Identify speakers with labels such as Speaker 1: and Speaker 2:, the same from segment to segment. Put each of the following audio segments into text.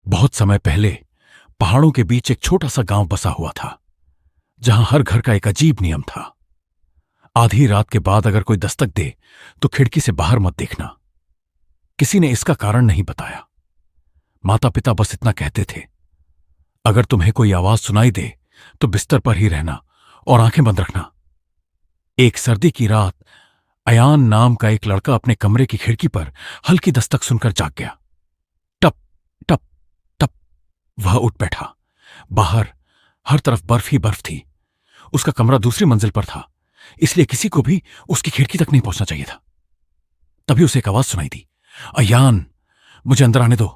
Speaker 1: बहुत समय पहले पहाड़ों के बीच एक छोटा सा गांव बसा हुआ था, जहां हर घर का एक अजीब नियम था। आधी रात के बाद अगर कोई दस्तक दे तो खिड़की से बाहर मत देखना। किसी ने इसका कारण नहीं बताया। माता पिता बस इतना कहते थे, अगर तुम्हें कोई आवाज सुनाई दे तो बिस्तर पर ही रहना और आंखें बंद रखना। एक सर्दी की रात अयान नाम का एक लड़का अपने कमरे की खिड़की पर हल्की दस्तक सुनकर जाग गया। टप टप टप। वह उठ बैठा। बाहर हर तरफ बर्फ ही बर्फ थी। उसका कमरा दूसरी मंजिल पर था, इसलिए किसी को भी उसकी खिड़की तक नहीं पहुंचना चाहिए था। तभी उसे एक आवाज सुनाई दी, अयान, मुझे अंदर आने दो।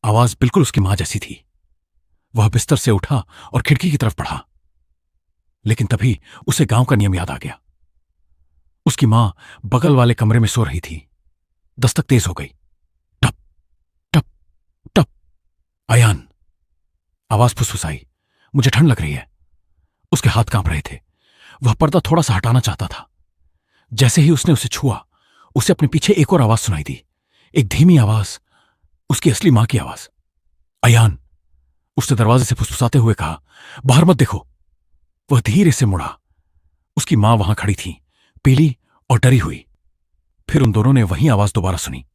Speaker 1: आवाज बिल्कुल उसकी मां जैसी थी। वह बिस्तर से उठा और खिड़की की तरफ बढ़ा, लेकिन तभी उसे गांव का नियम याद आ गया। उसकी मां बगल वाले कमरे में सो रही थी। दस्तक तेज हो गई। टप टप टप। अयान, आवाज फुसफुसाई, मुझे ठंड लग रही है। उसके हाथ कांप रहे थे। वह पर्दा थोड़ा सा हटाना चाहता था। जैसे ही उसने उसे छुआ, उसे अपने पीछे एक और आवाज सुनाई दी। एक धीमी आवाज, उसकी असली मां की आवाज। अयान, उसने दरवाजे से फुसफुसाते हुए कहा, बाहर मत देखो। वह धीरे से मुड़ा। उसकी मां वहां खड़ी थी, पीली और डरी हुई। फिर उन दोनों ने वही आवाज दोबारा सुनी,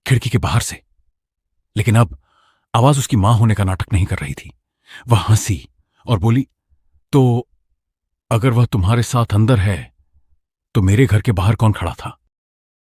Speaker 1: खिड़की के बाहर से। लेकिन अब आवाज उसकी मां होने का नाटक नहीं कर रही थी। वह हंसी और बोली, तो अगर वह तुम्हारे साथ अंदर है तो मेरे घर के बाहर कौन खड़ा था?